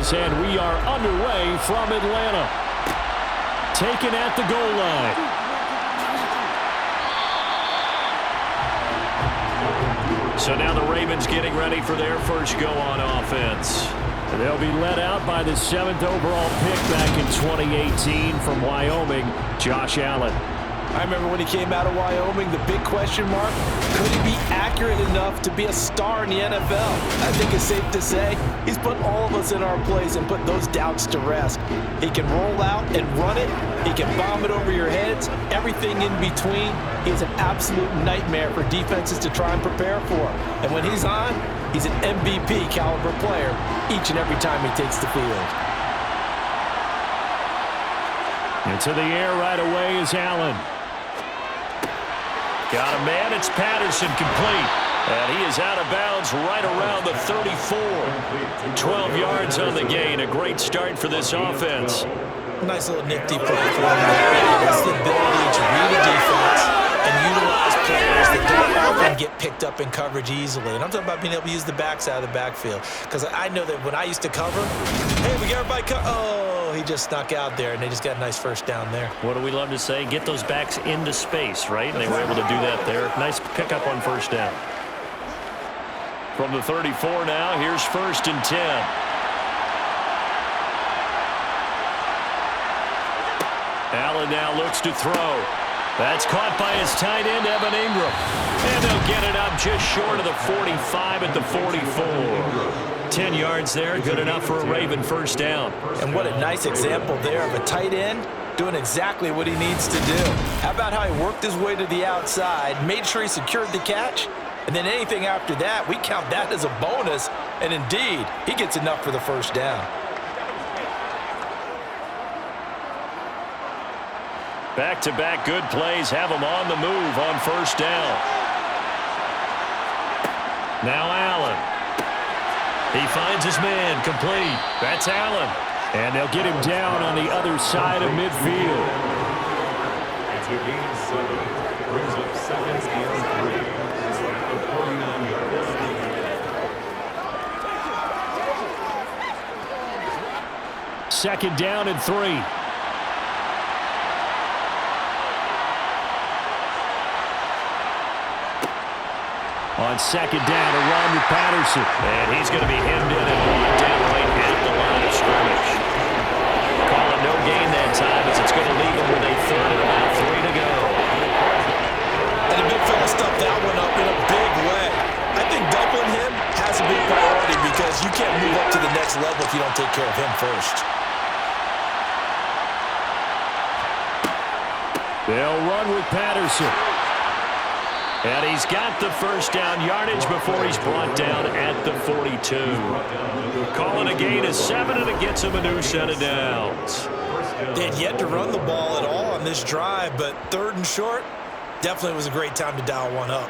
Falcons, and we are underway from Atlanta. Taken at the goal line. So now the Ravens getting ready for their first go on offense. They'll be led out by the 7th overall pick back in 2018 from Wyoming, Josh Allen. I remember when he came out of Wyoming, the big question mark, could he be accurate enough to be a star in the NFL? I think it's safe to say he's put all of us in our place and put those doubts to rest. He can roll out and run it. He can bomb it over your heads. Everything in between. He's an absolute nightmare for defenses to try and prepare for. And when he's on, he's an MVP caliber player each and every time he takes the field. Into the air right away is Allen. Got a man, it's Patterson, complete. And he is out of bounds right around the 34. 12 yards on the gain. A great start for this offense. Nice little nifty play for him. That's the ability to read a defense and utilize players that don't often get picked up in coverage easily. And I'm talking about being able to use the backs out of the backfield. Because I know that when I used to cover, hey, we got everybody oh, he just snuck out there, and they just got a nice first down there. What do we love to say? Get those backs into space, right? And they were able to do that there. Nice pickup on first down. From the 34 now, here's 1st and 10. Allen now looks to throw. That's caught by his tight end, Evan Ingram. And they'll get it up just short of the 45 at the 44. 10 yards there, good enough for a Raven first down. And what a nice example there of a tight end doing exactly what he needs to do. How about how he worked his way to the outside, made sure he secured the catch, and then anything after that, we count that as a bonus. And indeed, he gets enough for the first down. Back-to-back good plays have him on the move on first down. Now Allen. He finds his man, complete. That's Allen. And they'll get him down on the other side of midfield. After gain 7, brings up 2nd and 3. Second down and 3. On second down, a run with Patterson. And he's going to be hemmed in and brought down right at the line of scrimmage. Calling no gain that time as it's going to leave him with a 3rd and about 3 to go. And the big fella stuffed that one up in a big way. I think doubling him has to be a priority because you can't move up to the next level if you don't take care of him first. They'll run with Patterson. And he's got the first down yardage before he's brought down at the 42. Calling a gain of 7, and it gets him a new set of downs. They had yet to run the ball at all on this drive, but 3rd and short, definitely was a great time to dial one up.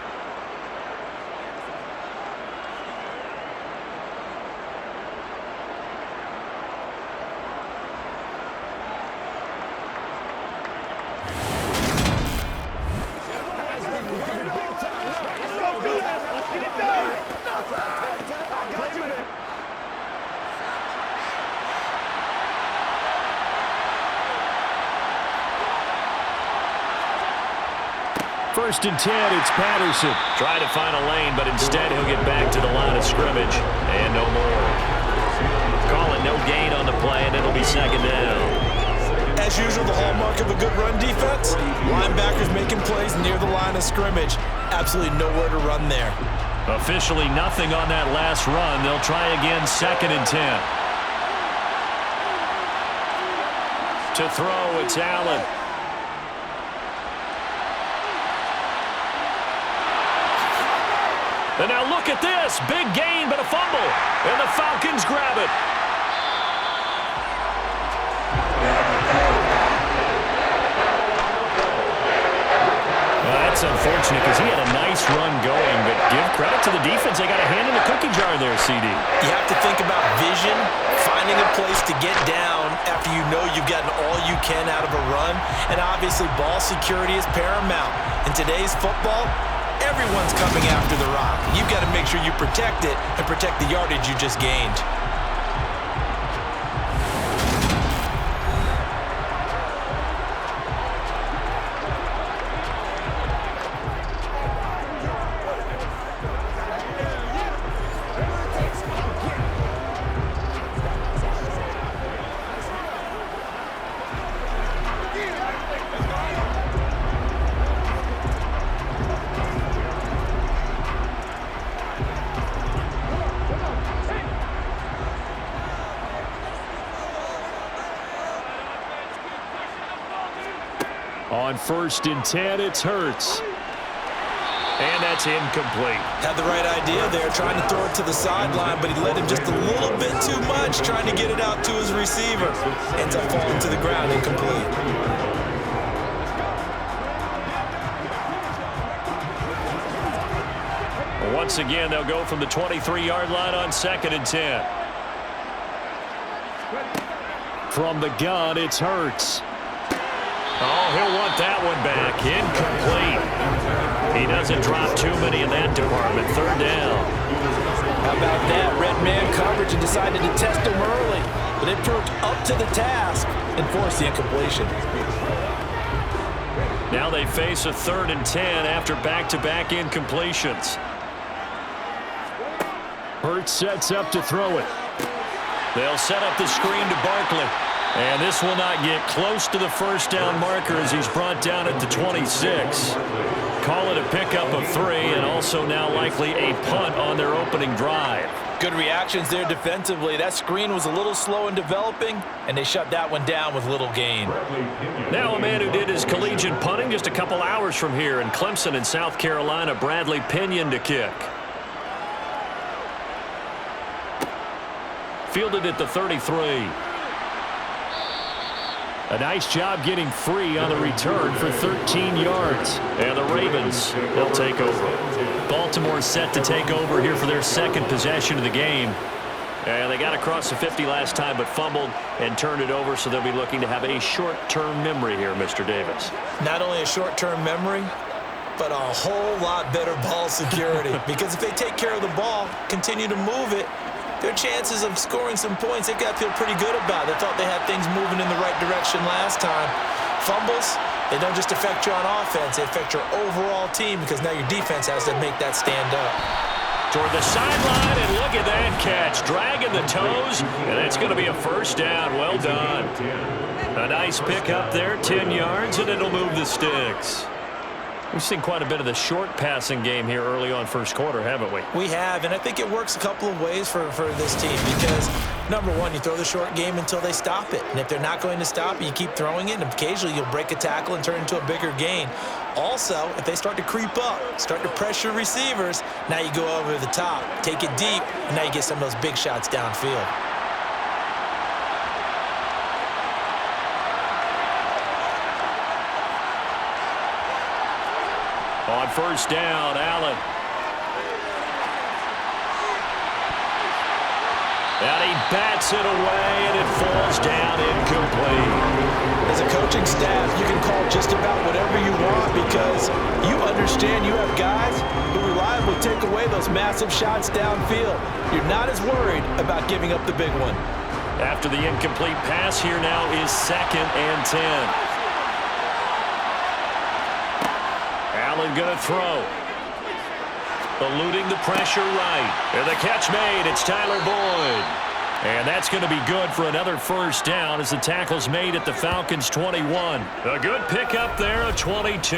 First and 10, it's Patterson. Trying to find a lane, but instead he'll get back to the line of scrimmage. And no more. Calling no gain on the play, and it'll be 2nd down. As usual, the hallmark of a good run defense, linebackers making plays near the line of scrimmage. Absolutely nowhere to run there. Officially nothing on that last run. They'll try again, 2nd and 10. To throw, it's Allen. And now look at this. Big gain, but a fumble. And the Falcons grab it. Well, that's unfortunate because he had a nice run going, but give credit to the defense. They got a hand in the cookie jar there, CD. You have to think about vision, finding a place to get down after you know you've gotten all you can out of a run. And obviously, ball security is paramount. In today's football, everyone's coming after the rock. You've got to make sure you protect it and protect the yardage you just gained. On 1st and 10, it's Hurts. And that's incomplete. Had the right idea there, trying to throw it to the sideline, but he let him just a little bit too much, trying to get it out to his receiver. Ends up falling to the ground, incomplete. Once again, they'll go from the 23-yard line on 2nd and 10. From the gun, it's Hurts. Oh, he'll want that one back. Incomplete. He doesn't drop too many in that department. 3rd down. How about that? Red man coverage and decided to test him early. But it proved up to the task and forced the incompletion. Now they face a 3rd and 10 after back-to-back incompletions. Hurts sets up to throw it. They'll set up the screen to Barkley. And this will not get close to the 1st down marker as he's brought down at the 26. Call it a pickup of 3 and also now likely a punt on their opening drive. Good reactions there defensively. That screen was a little slow in developing, and they shut that one down with little gain. Now a man who did his collegiate punting just a couple hours from here in Clemson in South Carolina, Bradley Pinion to kick. Fielded at the 33. A nice job getting free on the return for 13 yards. And the Ravens, they'll take over. Baltimore set to take over here for their 2nd possession of the game. And they got across the 50 last time but fumbled and turned it over, so they'll be looking to have a short-term memory here, Mr. Davis. Not only a short-term memory, but a whole lot better ball security. Because if they take care of the ball, continue to move it, their chances of scoring some points, they've got to feel pretty good about. They thought they had things moving in the right direction last time. Fumbles, they don't just affect you on offense, they affect your overall team because now your defense has to make that stand up. Toward the sideline, and look at that catch. Dragging the toes, and that's going to be a 1st down. Well done. A nice pick up there, 10 yards, and it'll move the sticks. We've seen quite a bit of the short passing game here early on 1st quarter, haven't we? We have, and I think it works a couple of ways for this team because, number one, you throw the short game until they stop it. And if they're not going to stop it, you keep throwing it, and occasionally you'll break a tackle and turn it into a bigger gain. Also, if they start to creep up, start to pressure receivers, now you go over the top, take it deep, and now you get some of those big shots downfield. On 1st down, Allen. And he bats it away, and it falls down incomplete. As a coaching staff, you can call just about whatever you want because you understand you have guys who reliably take away those massive shots downfield. You're not as worried about giving up the big one. After the incomplete pass, here now is 2nd and 10. Allen going to throw. Eluding the pressure right. And the catch made. It's Tyler Boyd. And that's going to be good for another 1st down as the tackle's made at the Falcons' 21. A good pickup there, a 22.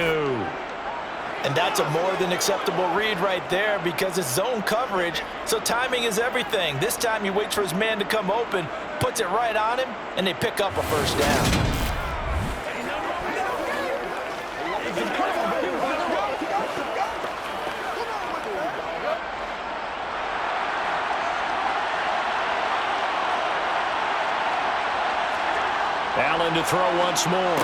And that's a more than acceptable read right there because it's zone coverage, so timing is everything. This time he waits for his man to come open, puts it right on him, and they pick up a 1st down. Allen to throw once more.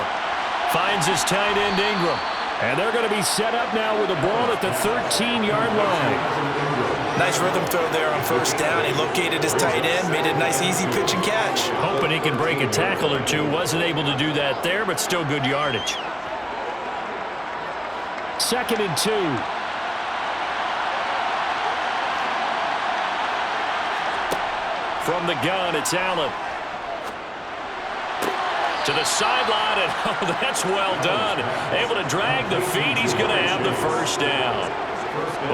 Finds his tight end Ingram. And they're going to be set up now with the ball at the 13-yard line. Nice rhythm throw there on 1st down. He located his tight end, made it a nice easy pitch and catch. Hoping he can break a tackle or two. Wasn't able to do that there, but still good yardage. 2nd and 2. From the gun, it's Allen. To the sideline, and oh, that's well done. Able to drag the feet. He's going to have the 1st down.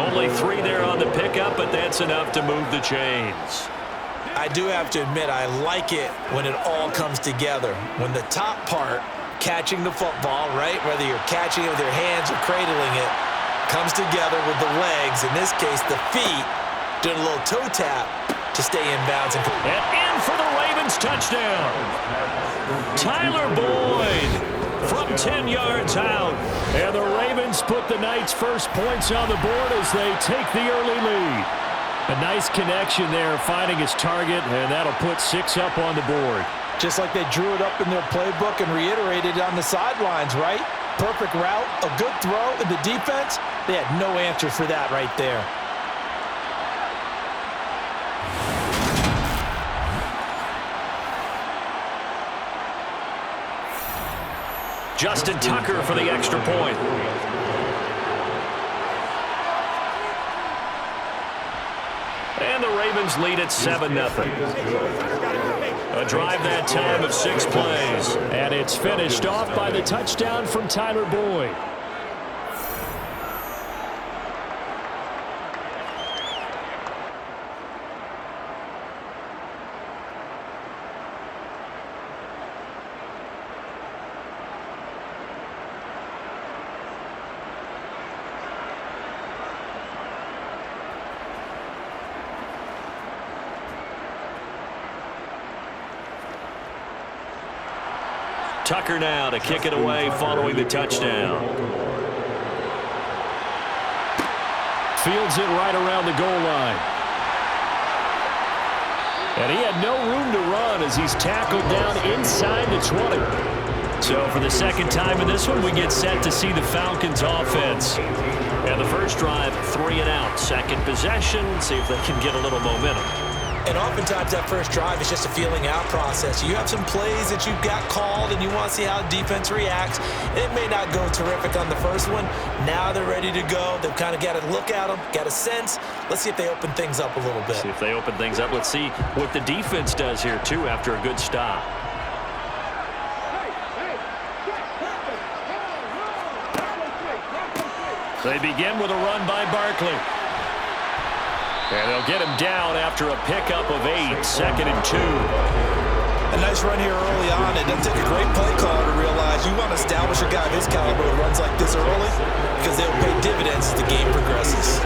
Only 3 there on the pickup, but that's enough to move the chains. I do have to admit, I like it when it all comes together. When the top part, catching the football, right, whether you're catching it with your hands or cradling it, comes together with the legs, in this case the feet, doing a little toe tap to stay in bounds. And in for the Ravens touchdown. Tyler Boyd from 10 yards out. And the Ravens put the Knights' first points on the board as they take the early lead. A nice connection there, finding his target, and that'll put 6 up on the board. Just like they drew it up in their playbook and reiterated on the sidelines, right? Perfect route, a good throw, and the defense, they had no answer for that right there. Justin Tucker for the extra point. And the Ravens lead at 7-0. A drive that time of 6 plays. And it's finished off by the touchdown from Tyler Boyd. Tucker now to kick it away following the touchdown. Fields it right around the goal line. And he had no room to run as he's tackled down inside the 20. So for the second time in this one, we get set to see the Falcons offense. And the first drive, 3 and out. Second possession, see if they can get a little momentum. And oftentimes that first drive is just a feeling out process. You have some plays that you've got called and you want to see how the defense reacts. It may not go terrific on the first one. Now they're ready to go. They've kind of got to look at them, got a sense. Let's see if they open things up a little bit. See if they open things up. Let's see what the defense does here, too, after a good stop. They begin with a run by Barkley. And they'll get him down after a pickup of 8, 2nd and 2. A nice run here early on. It doesn't take a great play caller to realize you want to establish a guy of his caliber who runs like this early because they'll pay dividends as the game progresses.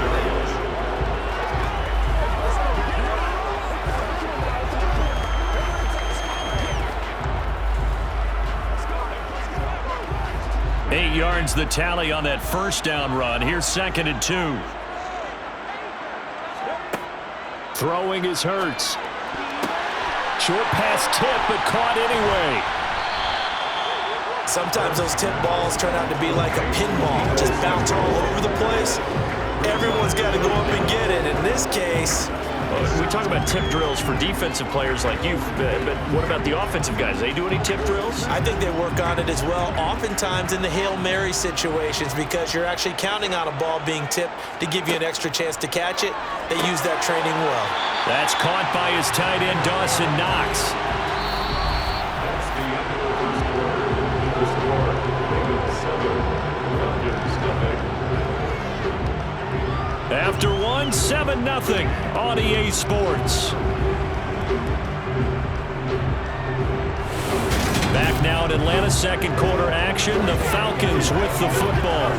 Eight yards the tally on that first down run. Here's 2nd and 2. Throwing is Hurts. Short pass tip, but caught anyway. Sometimes those tip balls turn out to be like a pinball. Just bounce all over the place. Everyone's got to go up and get it. In this case... We talk about tip drills for defensive players like you, but what about the offensive guys? They do any tip drills? I think they work on it as well, oftentimes in the Hail Mary situations because you're actually counting on a ball being tipped to give you an extra chance to catch it. They use that training well. That's caught by his tight end, Dawson Knox. After one, 7-0 on EA Sports. Back now in Atlanta, second quarter action. The Falcons with the football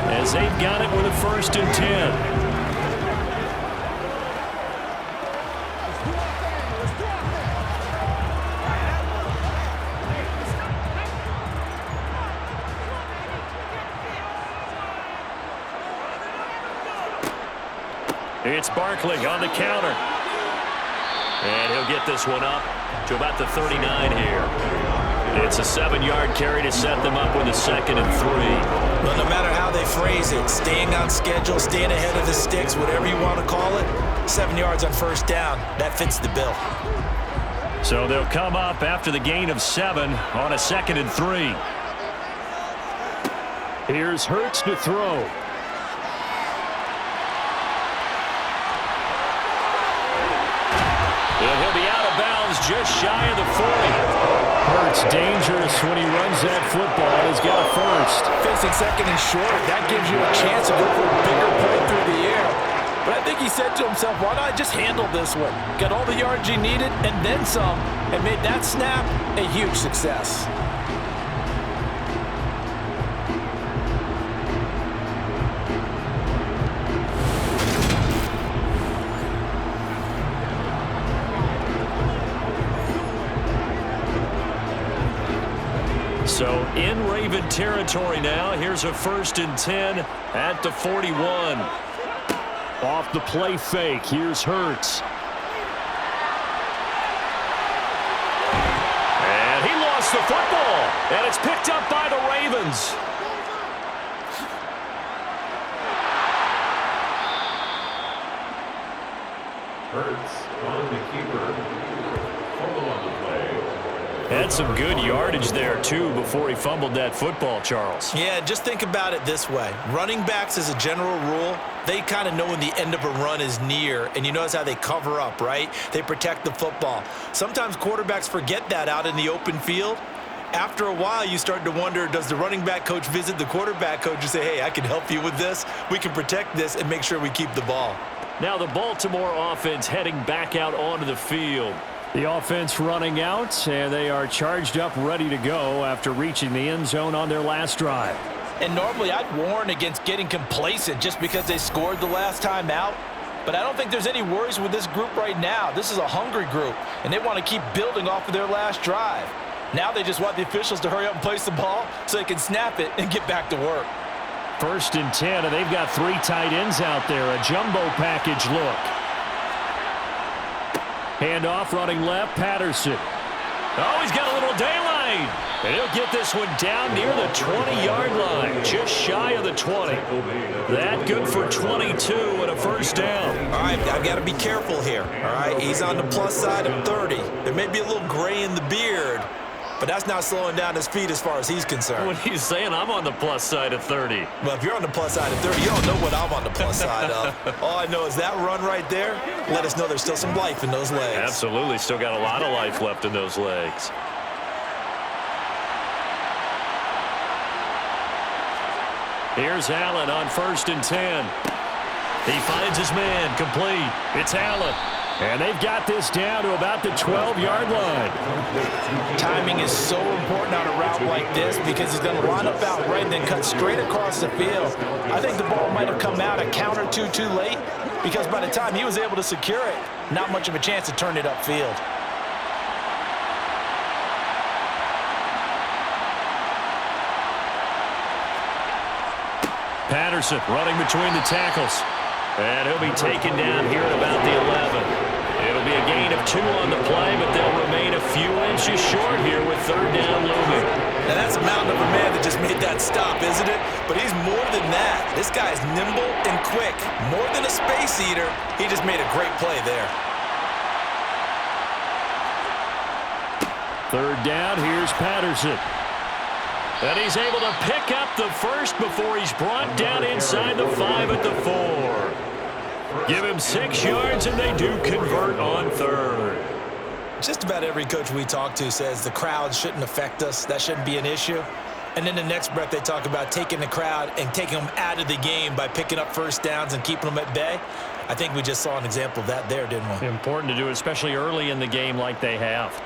as they've got it with a 1st and 10. It's Barkley on the counter. And he'll get this one up to about the 39 here. It's a 7-yard carry to set them up with a 2nd and 3. Well, no matter how they phrase it, staying on schedule, staying ahead of the sticks, whatever you want to call it, 7 yards on first down, that fits the bill. So they'll come up after the gain of 7 on a 2nd and 3. Here's Hurts to throw. And he'll be out of bounds just shy of the 40. Hurts dangerous when he runs that football. He's got a 1st. Facing 2nd and short, that gives you a chance to go for a bigger play through the air. But I think he said to himself, why not just handle this one? Got all the yards you needed and then some, and made that snap a huge success. So in Raven territory now. Here's a 1st and 10 at the 41. Off the play fake. Here's Hurts. And he lost the football. And it's picked up by the Ravens. Hurts on the keeper. Fumble on the play. Had some good yardage there, too, before he fumbled that football, Charles. Yeah, just think about it this way. Running backs, as a general rule, they kind of know when the end of a run is near, and you notice how they cover up, right? They protect the football. Sometimes quarterbacks forget that out in the open field. After a while, you start to wonder, does the running back coach visit the quarterback coach and say, hey, I can help you with this. We can protect this and make sure we keep the ball. Now the Baltimore offense heading back out onto the field. The offense running out, and they are charged up, ready to go after reaching the end zone on their last drive. And normally I'd warn against getting complacent just because they scored the last time out. But I don't think there's any worries with this group right now. This is a hungry group, and they want to keep building off of their last drive. Now they just want the officials to hurry up and place the ball so they can snap it and get back to work. 1st and 10, and they've got 3 tight ends out there. A jumbo package look. Handoff running left, Patterson. Oh, he's got a little daylight. And he'll get this one down near the 20-yard line, just shy of the 20. That good for 22 and a 1st down. All right, I've got to be careful here. All right, he's on the plus side of 30. There may be a little gray in the beard, but that's not slowing down his feet as far as he's concerned. What he's saying, I'm on the plus side of 30. Well, if you're on the plus side of 30, you don't know what I'm on the plus side of. All I know is that run right there let us know there's still some life in those legs. Absolutely, still got a lot of life left in those legs. Here's Allen on 1st and 10. He finds his man, complete. It's Allen. And they've got this down to about the 12-yard line. Timing is so important on a route like this because he's going to line up out right and then cut straight across the field. I think the ball might have come out a count or two too late because by the time he was able to secure it, not much of a chance to turn it upfield. Patterson running between the tackles. And he'll be taken down here at about the 11. It'll be a gain of 2 on the play, but they'll remain a few inches short here with 3rd down looming. Now that's a mountain of a man that just made that stop, isn't it? But he's more than that. This guy's nimble and quick. More than a space eater, he just made a great play there. 3rd down, here's Patterson. And he's able to pick up the 1st before he's brought down inside the 5 at the 4. Give him 6 yards, and they do convert on 3rd. Just about every coach we talk to says the crowd shouldn't affect us. That shouldn't be an issue. And then the next breath they talk about taking the crowd and taking them out of the game by picking up 1st downs and keeping them at bay. I think we just saw an example of that there, didn't we? Important to do, especially early in the game like they have.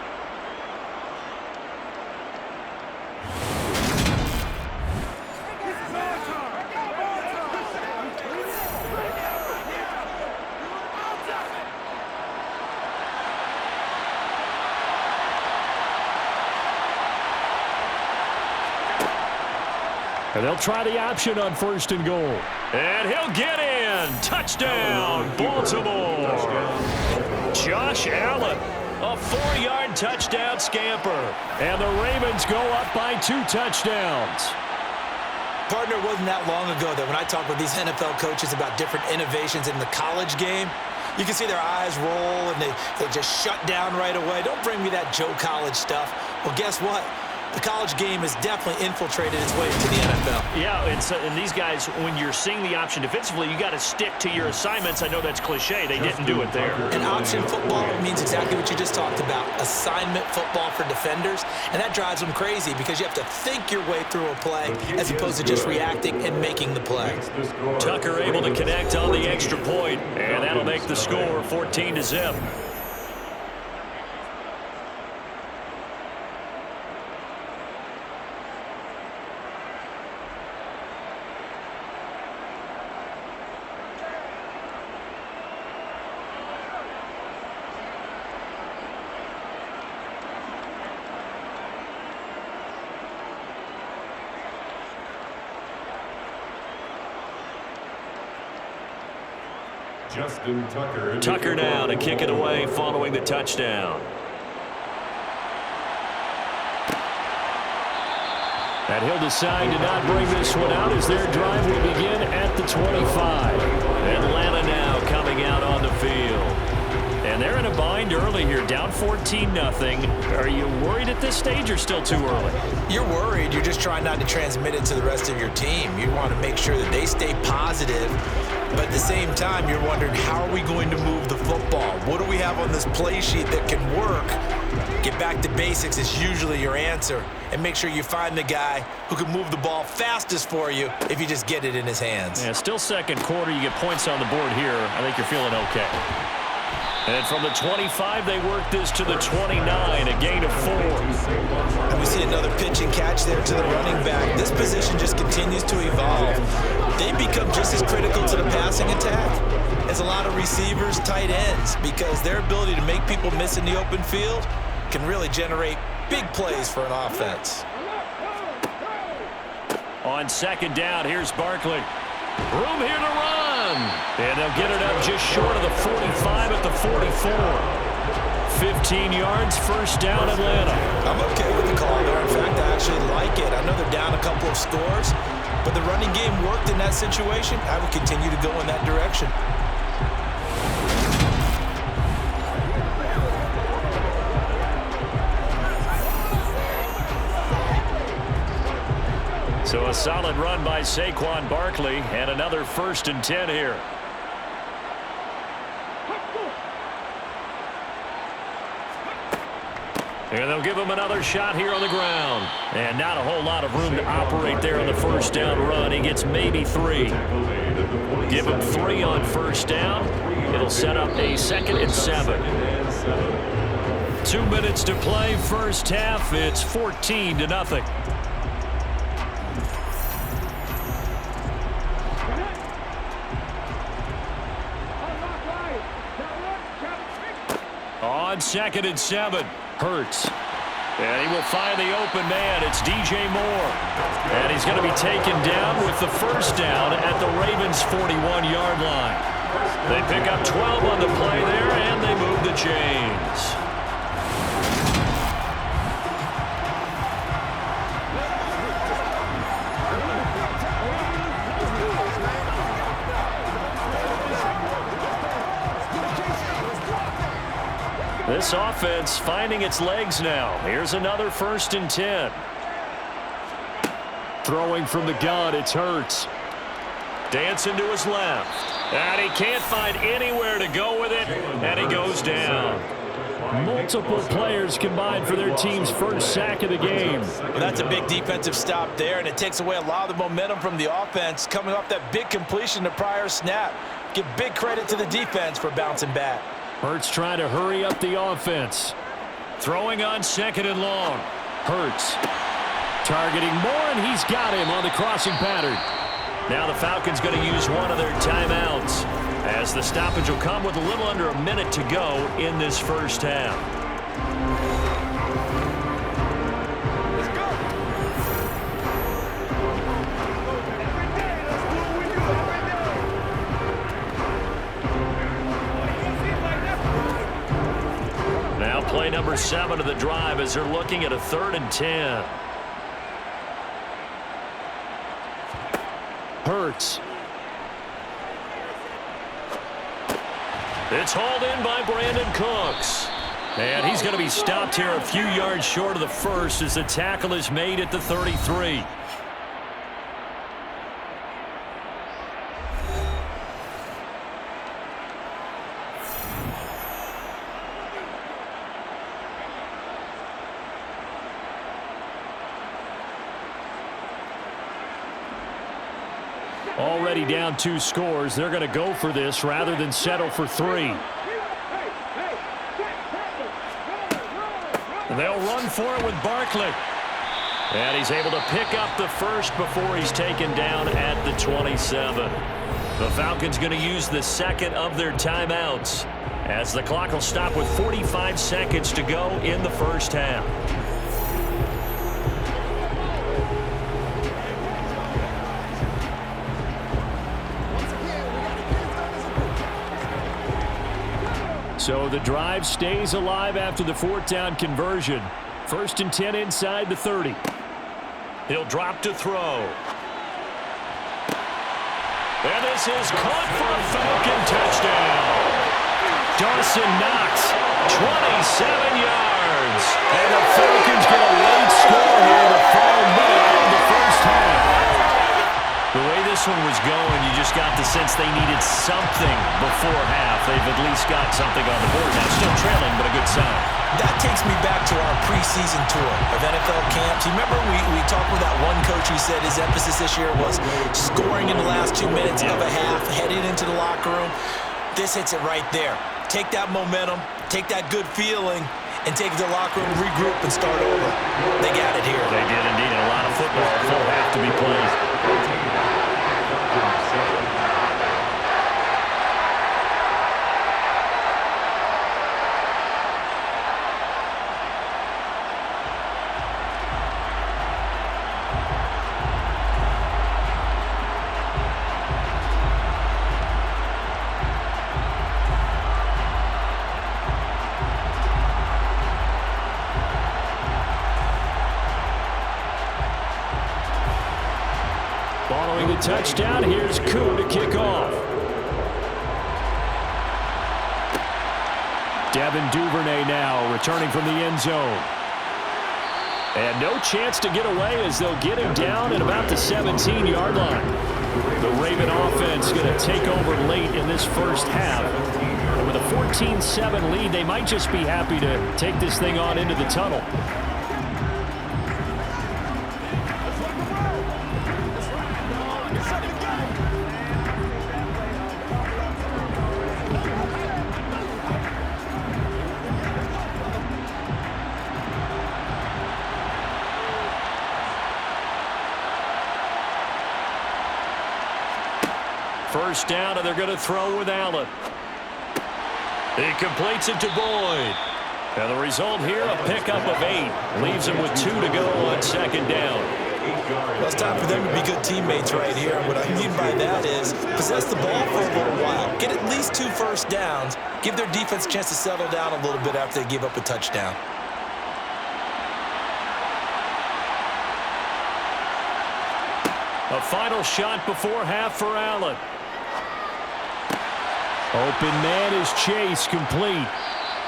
And they'll try the option on 1st and goal. And he'll get in. Touchdown, Baltimore. Josh Allen, a 4-yard touchdown scamper. And the Ravens go up by 2 touchdowns. Partner, wasn't that long ago that when I talk with these NFL coaches about different innovations in the college game, you can see their eyes roll and they just shut down right away. Don't bring me that Joe College stuff. Well, guess what? The college game has definitely infiltrated its way into the NFL. Yeah, and these guys, when you're seeing the option defensively, you got to stick to your assignments. I know that's cliche. They didn't do it there. And option football means exactly what you just talked about, assignment football for defenders. And that drives them crazy because you have to think your way through a play as opposed to just reacting and making the play. Tucker able to connect on the extra point, and that'll make the score 14-0. Justin Tucker. Tucker now to kick it away following the touchdown. And he'll decide to not bring this one out as their drive will begin at the 25. Atlanta now coming out on the field. And they're in a bind early here, down 14-0. Are you worried at this stage or still too early? You're worried. You're just trying not to transmit it to the rest of your team. You want to make sure that they stay positive. But at the same time, you're wondering, how are we going to move the football? What do we have on this play sheet that can work? Get back to basics is usually your answer. And make sure you find the guy who can move the ball fastest for you if you just get it in his hands. Yeah, still second quarter. You get points on the board here. I think you're feeling okay. And from the 25, they work this to the 29, a gain of 4. And we see another pitch and catch there to the running back. This position just continues to evolve. They become just as critical to the passing attack as a lot of receivers, tight ends, because their ability to make people miss in the open field can really generate big plays for an offense. On second down, here's Barkley. Room here to run. And they'll get it up just short of the 45 at the 44. 15 yards, first down, Atlanta. I'm okay with the call there. In fact, I actually like it. I know they're down a couple of scores, but the running game worked in that situation. I would continue to go in that direction. So a solid run by Saquon Barkley and another 1st and 10 here. And they'll give him another shot here on the ground. And not a whole lot of room to operate there on the first down run. He gets maybe 3. Give him 3 on first down. It'll set up a 2nd and 7. 2 minutes to play first half. It's 14-0. On 2nd and 7, Hurts. And he will find the open man. It's DJ Moore. And he's going to be taken down with the first down at the Ravens' 41-yard line. They pick up 12 on the play there, and they move the chains. This offense finding its legs now. Here's another 1st and 10. Throwing from the gun, it's Hurts. Dancing to his left. And he can't find anywhere to go with it, and he goes down. Multiple players combined for their team's first sack of the game. Well, that's a big defensive stop there, and it takes away a lot of the momentum from the offense coming off that big completion the prior snap. Give big credit to the defense for bouncing back. Hurts trying to hurry up the offense. Throwing on 2nd and long. Hurts targeting Moore, and he's got him on the crossing pattern. Now the Falcons going to use one of their timeouts as the stoppage will come with a little under a minute to go in this first half. Play number 7 of the drive as they're looking at a 3rd and 10. Hurts. It's hauled in by Brandon Cooks. And he's going to be stopped here a few yards short of the first as the tackle is made at the 33. Already down 2 scores. They're going to go for this rather than settle for 3. They'll run for it with Barkley. And he's able to pick up the first before he's taken down at the 27. The Falcons going to use the 2nd of their timeouts as the clock will stop with 45 seconds to go in the first half. So the drive stays alive after the fourth down conversion. 1st and 10 inside the 30. He'll drop to throw. And this is caught for a Falcon touchdown. Dawson Knox, 27 yards. And the Falcons get a late score here in the final minute of the first half. The way this one was going, you just got the sense they needed something before half. They've at least got something on the board now. Still trailing, but a good sign. That takes me back to our preseason tour of NFL camps. You remember we talked with that one coach who said his emphasis this year was scoring in the last 2 minutes of a half, heading into the locker room. This hits it right there. Take that momentum, take that good feeling, and take it to the locker room, regroup, and start over. They got it here. They did indeed. A lot of football will have to be played. Following the touchdown, here's Koo to kick off. Devin Duvernay now returning from the end zone. And no chance to get away as they'll get him down at about the 17-yard line. The Raven offense going to take over late in this first half. And with a 14-7 lead, they might just be happy to take this thing on into the tunnel. First down, and they're going to throw with Allen. He completes it to Boyd. And the result here, a pickup of 8. Leaves him with 2 to go on 2nd down. Well, it's time for them to be good teammates right here. What I mean by that is possess the ball for a little while. Get at least 2 first downs. Give their defense a chance to settle down a little bit after they give up a touchdown. A final shot before half for Allen. Open man is Chase, complete.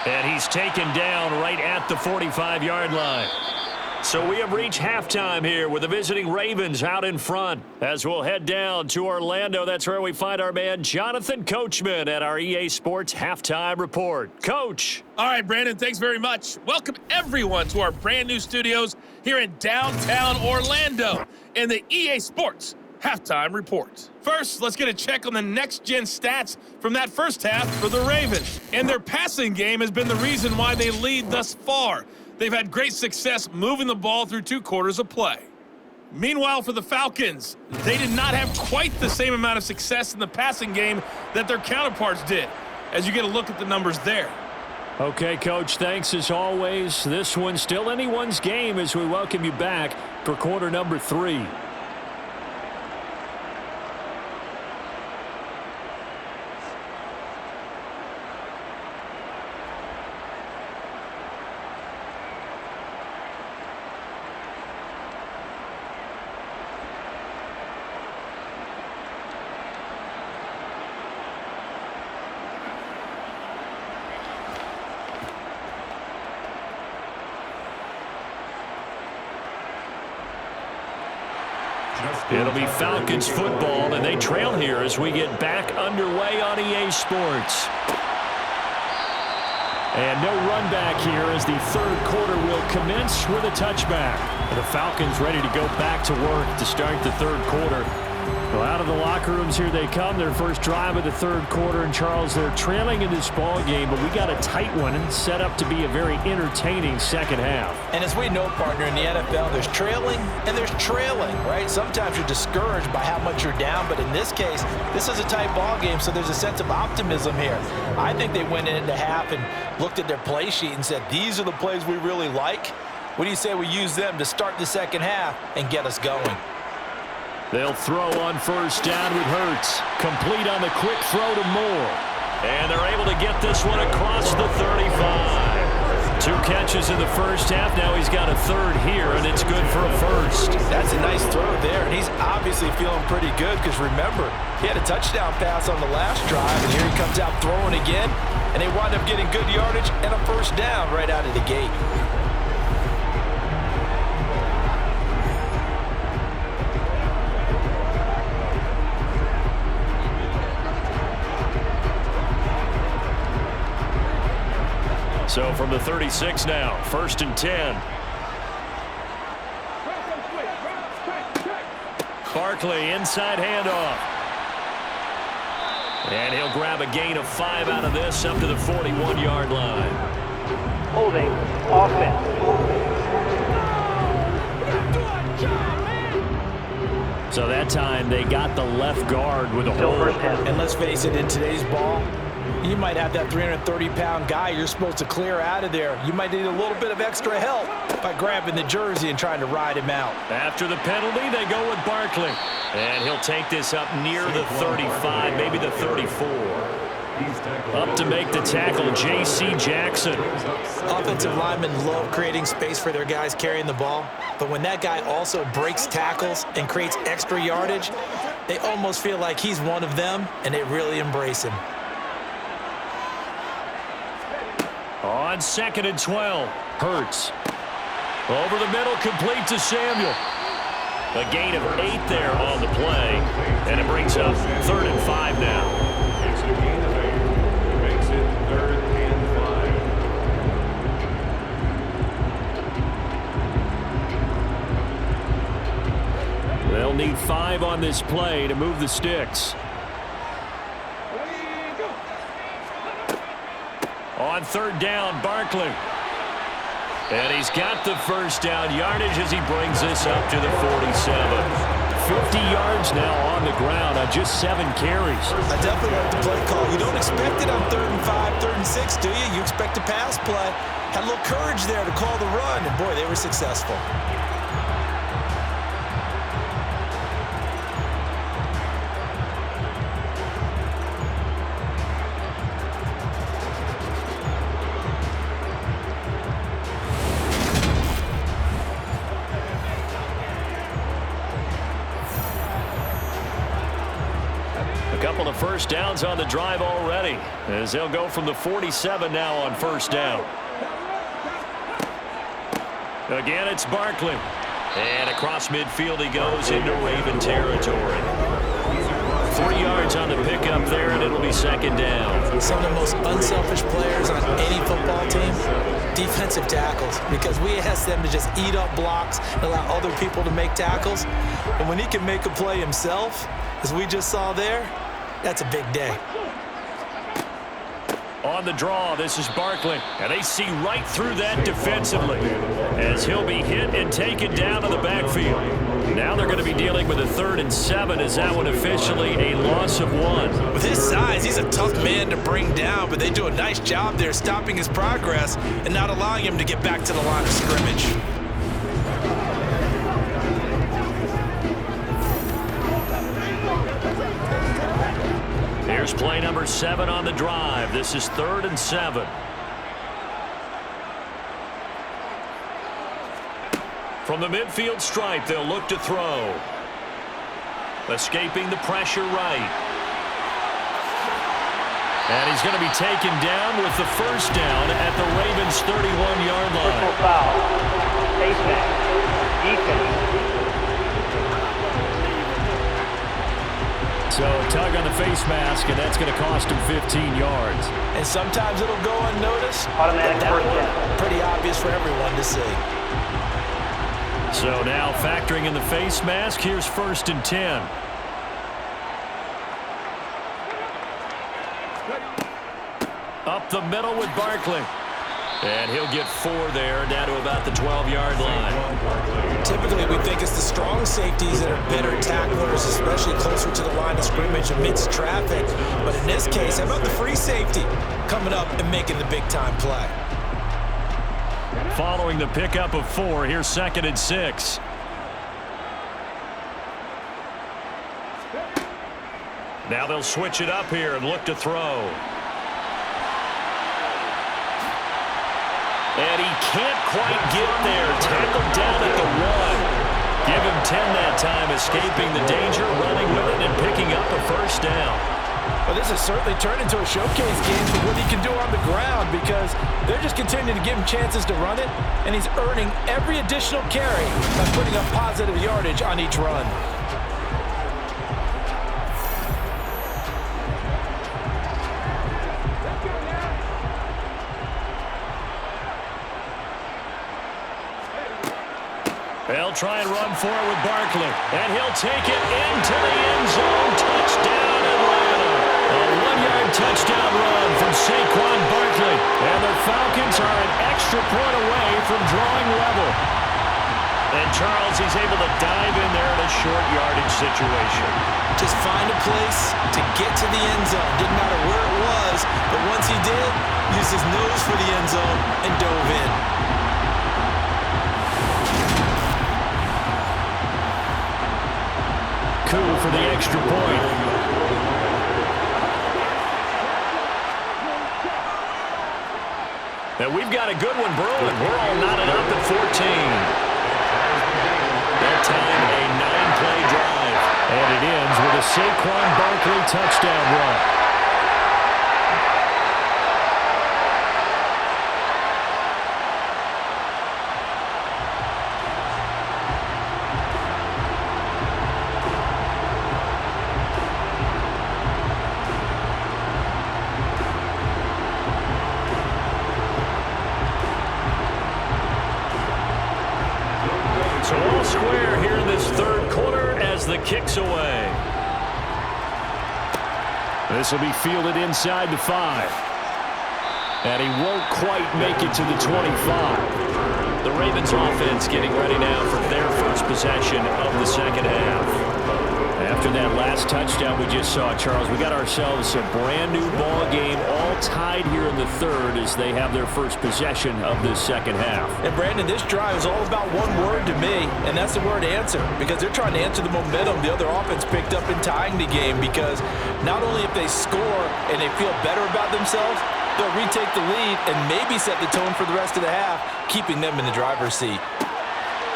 And he's taken down right at the 45-yard line. So we have reached halftime here with the visiting Ravens out in front. As we'll head down to Orlando, that's where we find our man Jonathan Coachman at our EA Sports Halftime Report. Coach. All right, Brandon, thanks very much. Welcome, everyone, to our brand-new studios here in downtown Orlando in the EA Sports Halftime Report. First, let's get a check on the next-gen stats from that first half for the Ravens. And their passing game has been the reason why they lead thus far. They've had great success moving the ball through 2 quarters of play. Meanwhile, for the Falcons, they did not have quite the same amount of success in the passing game that their counterparts did, as you get a look at the numbers there. Okay, Coach, thanks as always. This one's still anyone's game as we welcome you back for quarter number 3. It'll be Falcons football, and they trail here as we get back underway on EA Sports. And no run back here as the 3rd quarter will commence with a touchback. The Falcons ready to go back to work to start the 3rd quarter. Well, out of the locker rooms here they come. Their first drive of the 3rd quarter. And, Charles, they're trailing in this ball game, but we got a tight one and set up to be a very entertaining second half. And as we know, partner, in the NFL, there's trailing and there's trailing, right? Sometimes you're discouraged by how much you're down, but in this case, this is a tight ball game, so there's a sense of optimism here. I think they went into half and looked at their play sheet and said, these are the plays we really like. What do you say we use them to start the second half and get us going? They'll throw on first down with Hurts. Complete on the quick throw to Moore. And they're able to get this one across the 35. 2 catches in the first half. Now he's got a third here, and it's good for a first. That's a nice throw there, and he's obviously feeling pretty good because, remember, he had a touchdown pass on the last drive, and here he comes out throwing again, and they wind up getting good yardage and a first down right out of the gate. So from the 36 now, 1st and 10. Barkley, inside handoff. And he'll grab a gain of 5 out of this up to the 41-yard line. Holding offense. So that time they got the left guard with a hold. And let's face it, in today's ball, you might have that 330-pound guy you're supposed to clear out of there. You might need a little bit of extra help by grabbing the jersey and trying to ride him out. After the penalty, they go with Barkley. And he'll take this up near the 35, maybe the 34. Up to make the tackle, J.C. Jackson. Offensive linemen love creating space for their guys carrying the ball, but when that guy also breaks tackles and creates extra yardage, they almost feel like he's one of them, and they really embrace him. On 2nd and 12, Hurts. Over the middle, complete to Samuel. A gain of 8 there on the play, and it brings up 3rd and 5 now. It's a gain of 8. It makes it 3rd and 5. They'll need 5 on this play to move the sticks. On 3rd down, Barkley. And he's got the first down yardage as he brings this up to the 47. 50 yards now on the ground on just 7 carries. I definitely like the play call. You don't expect it on 3rd and 5, 3rd and 6, do you? You expect a pass play. Had a little courage there to call the run, and boy, they were successful. Couple of first downs on the drive already, as they'll go from the 47 now on 1st down. Again, it's Barkley. And across midfield he goes into Raven territory. 3 yards on the pickup there, and it'll be 2nd down. Some of the most unselfish players on any football team, defensive tackles, because we ask them to just eat up blocks and allow other people to make tackles. And when he can make a play himself, as we just saw there, that's a big day. On the draw, this is Barkley, and they see right through that defensively as he'll be hit and taken down to the backfield. Now they're going to be dealing with a 3rd and 7 as that one officially a loss of 1. With his size, he's a tough man to bring down, but they do a nice job there stopping his progress and not allowing him to get back to the line of scrimmage. Here's play number 7 on the drive. This is 3rd and 7. From the midfield stripe, they'll look to throw. Escaping the pressure right. And he's going to be taken down with the first down at the Ravens' 31-yard line. Personal foul. Face mask. Defense. So a tug on the face mask, and that's going to cost him 15 yards. And sometimes it'll go unnoticed. Automatic That first one, down. pretty obvious for everyone to see. So now factoring in the face mask, here's 1st and 10. Up the middle with Barkley. And he'll get 4 there, down to about the 12-yard line. Typically, we think it's the strong safeties that are better tacklers, especially closer to the line of scrimmage amidst traffic. But in this case, how about the free safety coming up and making the big-time play? Following the pickup of 4, here's 2nd and 6. Now they'll switch it up here and look to throw. And he can't quite get there. Tackled down at the 1. Give him 10 that time, escaping the danger, running with it, and picking up a first down. Well, this has certainly turned into a showcase game for what he can do on the ground because they're just continuing to give him chances to run it, and he's earning every additional carry by putting up positive yardage on each run. They'll try and run for it with Barkley, and he'll take it into the end zone. Touchdown, Atlanta. A 1-yard touchdown run from Saquon Barkley, and the Falcons are an extra point away from drawing level. And Charles, he's able to dive in there in a short yardage situation. Just find a place to get to the end zone. Didn't matter where it was, but once he did, used his nose for the end zone and dove in. Coup for the extra point. And we've got a good one brewing. We're all knotted up at 14. That time, a 9-play drive. And it ends with a Saquon Barkley touchdown run. So all square here in this third quarter as the kick's away. This will be fielded inside the 5. And he won't quite make it to the 25. The Ravens offense getting ready now for their first possession of the second half. After that last touchdown we just saw, Charles, we got ourselves a brand new ball game, all tied here in the third as they have their first possession of this second half. And Brandon, this drive is all about one word to me, and that's the word answer, because they're trying to answer the momentum the other offense picked up in tying the game, because not only if they score and they feel better about themselves, they'll retake the lead and maybe set the tone for the rest of the half, keeping them in the driver's seat.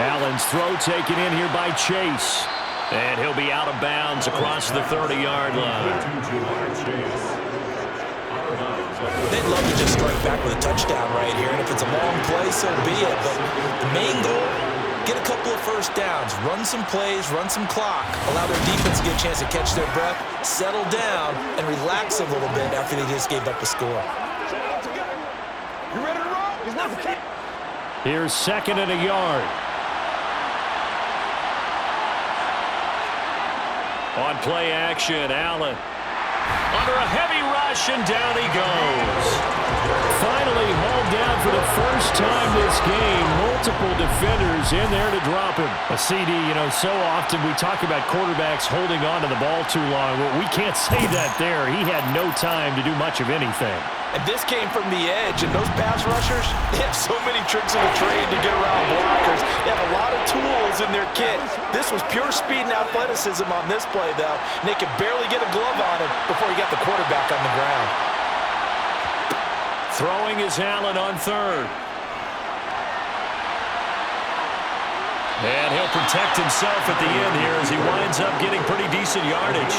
Allen's throw taken in here by Chase. And he'll be out of bounds across the 30-yard line. They'd love to just strike back with a touchdown right here, and if it's a long play, so be it. But the main goal, get a couple of first downs, run some plays, run some clock, allow their defense to get a chance to catch their breath, settle down, and relax a little bit after they just gave up a score. You ready to roll? He's not the kid. Here's second and a yard. On play action, Allen. Under a heavy rush, and down he goes. Finally hauled down for the first time this game. Multiple defenders in there to drop him. A CD, you know, so often we talk about quarterbacks holding on to the ball too long. Well, we can't say that there. He had no time to do much of anything. And this came from the edge, and those pass rushers, they have so many tricks in the trade to get around blockers. They have a lot of tools in their kit. This was pure speed and athleticism on this play, though. And they could barely get a glove on him before he got the quarterback on the ground. Throwing is Allen on third. And he'll protect himself at the end here as he winds up getting pretty decent yardage.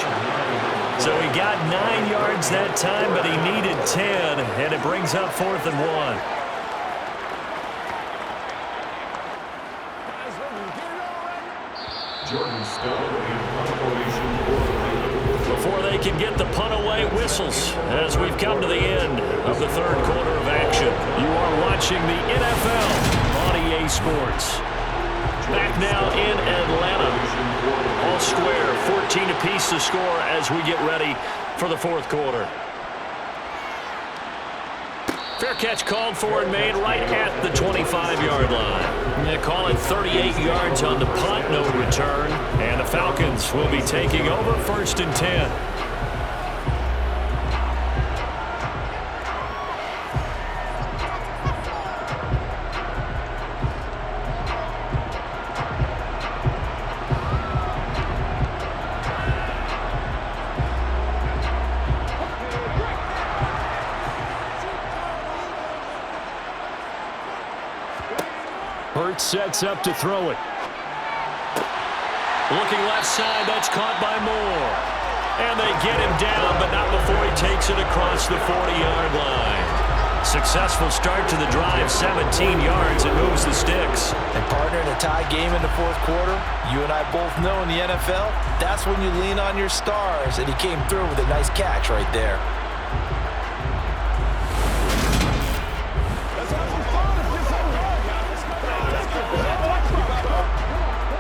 So he got 9 yards that time, but he needed 10, and it brings up 4th and 1. Jordan Stone in formation. Before they can get the punt away, whistles as we've come to the end of the third quarter of action. You are watching the NFL on EA Sports. Back now in Atlanta. All square, 14 apiece to score as we get ready for the fourth quarter. Fair catch called for and made right at the 25-yard line. They call it 38 yards on the punt, no return. And the Falcons will be taking over 1st and 10. Hurts sets up to throw it. Looking left side, that's caught by Moore. And they get him down, but not before he takes it across the 40-yard line. Successful start to the drive, 17 yards, and moves the sticks. And partner, in a tie game in the fourth quarter, you and I both know in the NFL, that's when you lean on your stars, and he came through with a nice catch right there.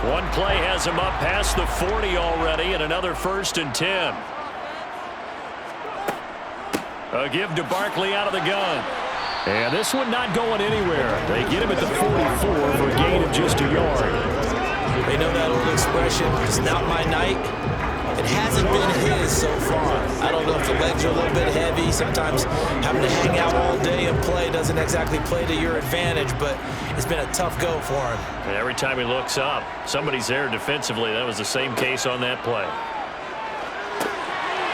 One play has him up past the 40 already, and another 1st and 10. A give to Barkley out of the gun. And this one not going anywhere. They get him at the 44 for a gain of just a yard. They know that old expression, it's not my night. It hasn't been his so far. I don't know if the legs are a little bit heavy. Sometimes having to hang out all day and play doesn't exactly play to your advantage, but it's been a tough go for him. And every time he looks up, somebody's there defensively. That was the same case on that play.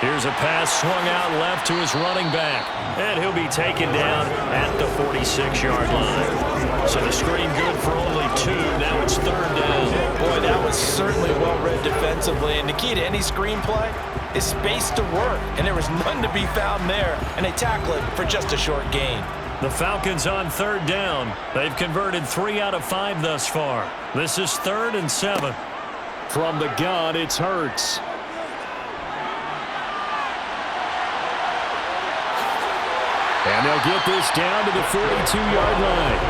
Here's a pass swung out left to his running back. And he'll be taken down at the 46-yard line. So the screen good for only 2. Now it's 3rd down. Boy, that was certainly well-read defensively. And the key to any screenplay is space to work. And there was none to be found there. And they tackle it for just a short gain. The Falcons on 3rd down. They've converted 3 out of 5 thus far. This is 3rd and 7. From the gun, it's Hurts. And they'll get this down to the 42-yard line.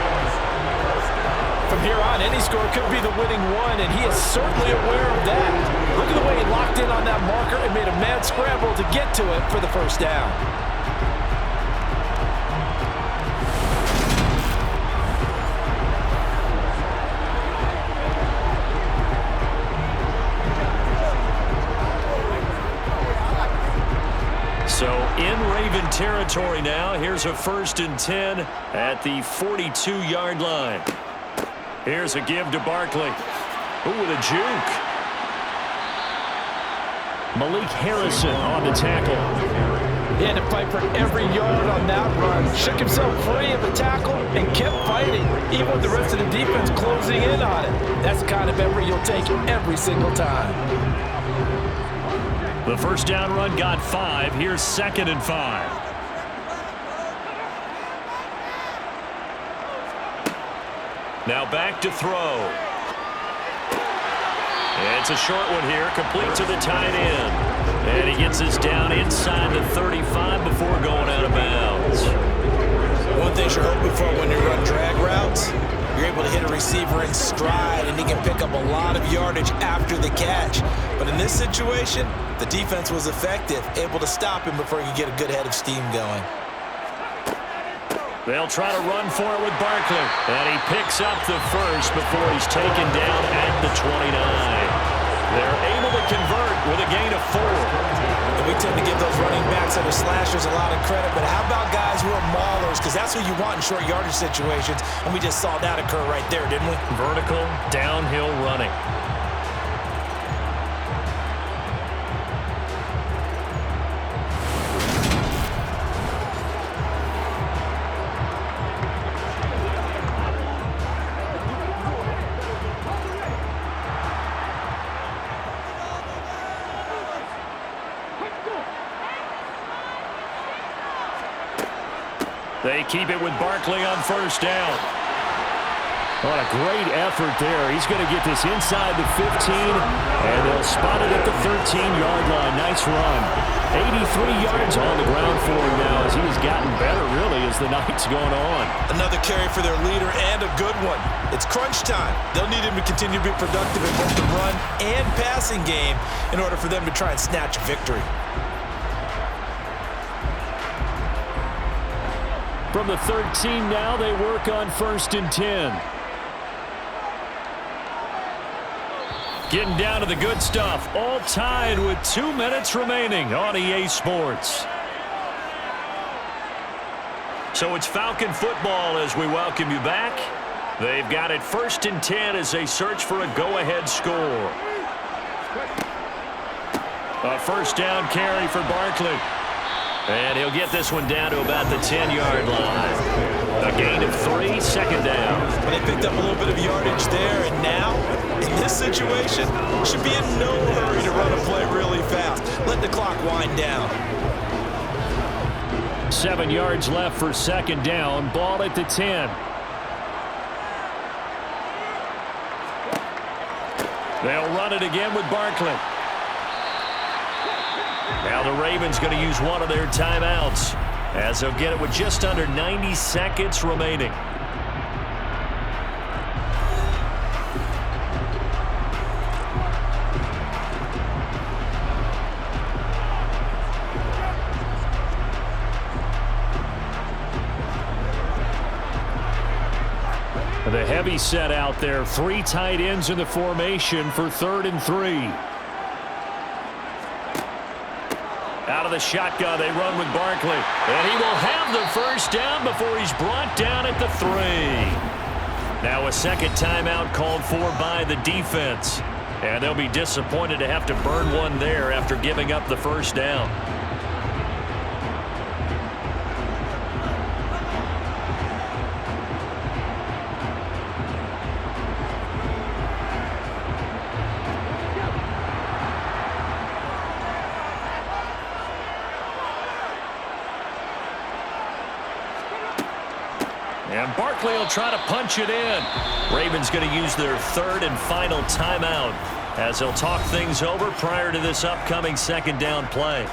From here on, any score could be the winning one, and he is certainly aware of that. Look at the way he locked in on that marker and made a mad scramble to get to it for the 1st down. So in Raven territory now. Here's a 1st and 10 at the 42-yard line. Here's a give to Barkley. Ooh, with a juke. Malik Harrison on the tackle. He had to fight for every yard on that run. Shook himself free of the tackle and kept fighting, even with the rest of the defense closing in on it. That's the kind of effort you'll take every single time. The 1st down run got 5. Here's 2nd and 5. Now back to throw. It's a short one here, complete to the tight end. And he gets this down inside the 35 before going out of bounds. One thing you're hoping for when you run drag routes, you're able to hit a receiver in stride, and he can pick up a lot of yardage after the catch. But in this situation, the defense was effective, able to stop him before he could get a good head of steam going. They'll try to run for it with Barkley. And he picks up the 1st before he's taken down at the 29. They're able to convert with a gain of 4. And we tend to give those running backs that are slashers a lot of credit, but how about guys who are maulers? Because that's what you want in short yardage situations, and we just saw that occur right there, didn't we? Vertical, downhill running. They keep it with Barkley on 1st down. What a great effort there. He's going to get this inside the 15, and they'll spot it at the 13-yard line. Nice run. 83 yards on the ground for him now as he has gotten better, really, as the night's gone on. Another carry for their leader, and a good one. It's crunch time. They'll need him to continue to be productive in both the run and passing game in order for them to try and snatch a victory. From the 13 now, they work on 1st and 10. Getting down to the good stuff. All tied with 2 minutes remaining on EA Sports. So it's Falcon football as we welcome you back. They've got it 1st and 10 as they search for a go-ahead score. A 1st down carry for Barkley. And he'll get this one down to about the 10-yard line. A gain of 3, second down. But they picked up a little bit of yardage there, and now, in this situation, should be in no hurry to run a play really fast. Let the clock wind down. 7 yards left for second down. Ball at the 10. They'll run it again with Barkley. Now the Ravens going to use one of their timeouts, as they'll get it with just under 90 seconds remaining. The heavy set out there. 3 tight ends in the formation for 3rd and 3. Out of the shotgun, they run with Barkley. And he will have the first down before he's brought down at the 3. Now a second timeout called for by the defense. And they'll be disappointed to have to burn one there after giving up the first down. And Barkley will try to punch it in. Ravens going to use their 3rd and final timeout as they'll talk things over prior to this upcoming second down play.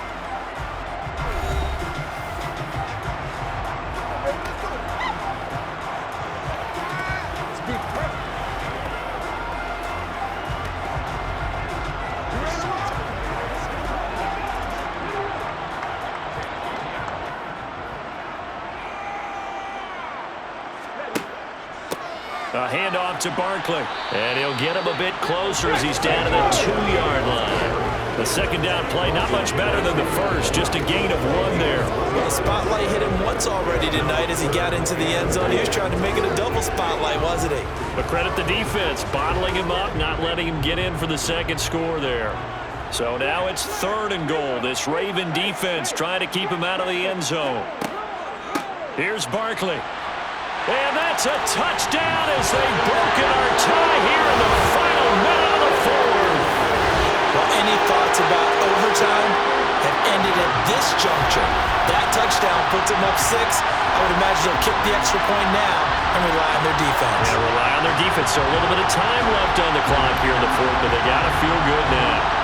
A handoff to Barkley. And he'll get him a bit closer as he's down to the 2-yard line. The second down play, not much better than the first, just a gain of 1 there. Well, the spotlight hit him once already tonight as he got into the end zone. He was trying to make it a double spotlight, wasn't he? But credit the defense, bottling him up, not letting him get in for the second score there. So now it's 3rd and goal. This Raven defense trying to keep him out of the end zone. Here's Barkley. And that's a touchdown as they've broken our tie here in the final minute of the 4th. Well, any thoughts about overtime have ended at this juncture. That touchdown puts them up 6. I would imagine they'll kick the extra point now and rely on their defense. Yeah, rely on their defense. So a little bit of time left on the clock here in the 4th, but they got to feel good now.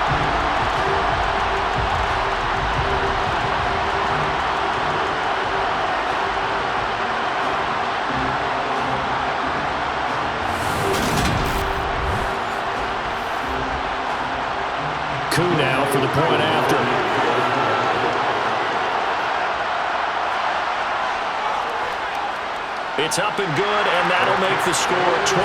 Now for the point after. It's up and good, and that'll make the score 21-14.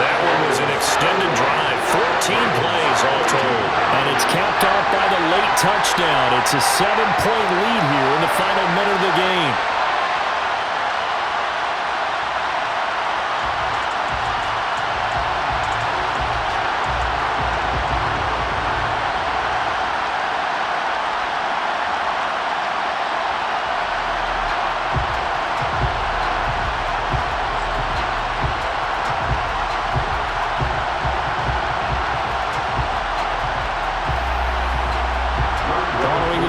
That one was an extended drive, 14 plays all told. And it's capped off by the late touchdown. It's a 7-point lead here in the final minute of the game.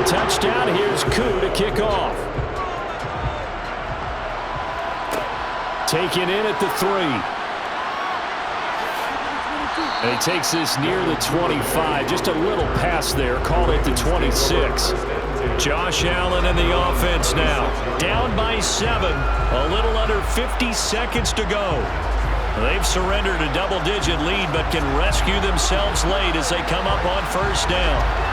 Touchdown. Here's Koo to kick off. Taken in at the 3. And he takes this near the 25. Just a little pass there. Called it the 26. Josh Allen and the offense now. Down by 7. A little under 50 seconds to go. They've surrendered a double-digit lead, but can rescue themselves late as they come up on first down.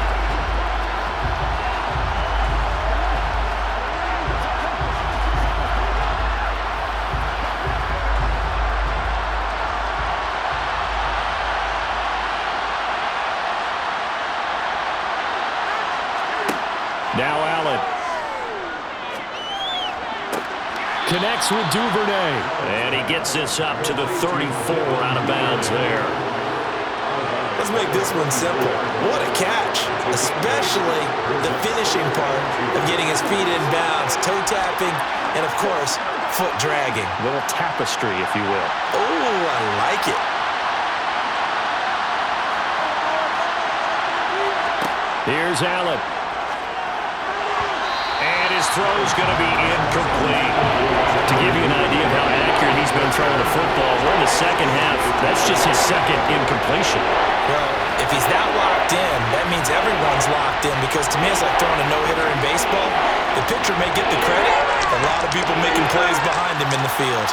Now Allen. Connects with Duvernay. And he gets this up to the 34 out of bounds there. Let's make this one simple. What a catch, especially the finishing part of getting his feet in bounds, toe tapping, and of course, foot dragging. A little tapestry, if you will. Oh, I like it. Here's Allen. And his throw's going to be incomplete. To give you an idea of how accurate he's been throwing the football, we're in the second half. That's just his second incompletion. Well, if he's that locked in, that means everyone's locked in, because to me it's like throwing a no-hitter in baseball. The pitcher may get the credit, a lot of people making plays behind him in the field.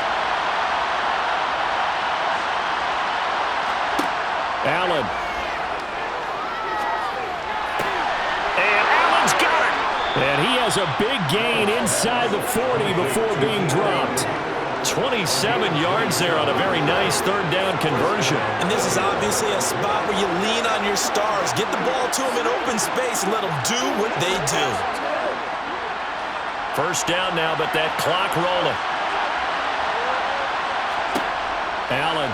Allen. And Allen's got it. And he has a big gain inside the 40 before being dropped. 27 yards there on a very nice third down conversion. And this is obviously a spot where you lean on your stars. Get the ball to them in open space and let them do what they do. First down now, but that clock rolling. Allen.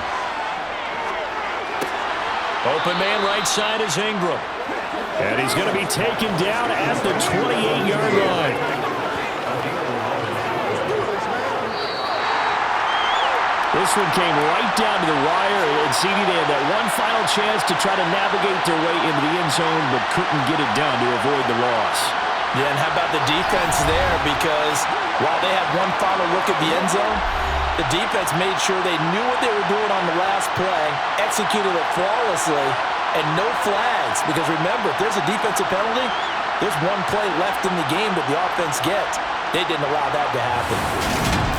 Open man right side is Ingram. And he's going to be taken down at the 28-yard line. This one came right down to the wire, and CD, they had that one final chance to try to navigate their way into the end zone, but couldn't get it done to avoid the loss. Yeah, and how about the defense there? Because while they had one final look at the end zone, the defense made sure they knew what they were doing on the last play, executed it flawlessly, and no flags. Because remember, if there's a defensive penalty, there's one play left in the game that the offense gets. They didn't allow that to happen.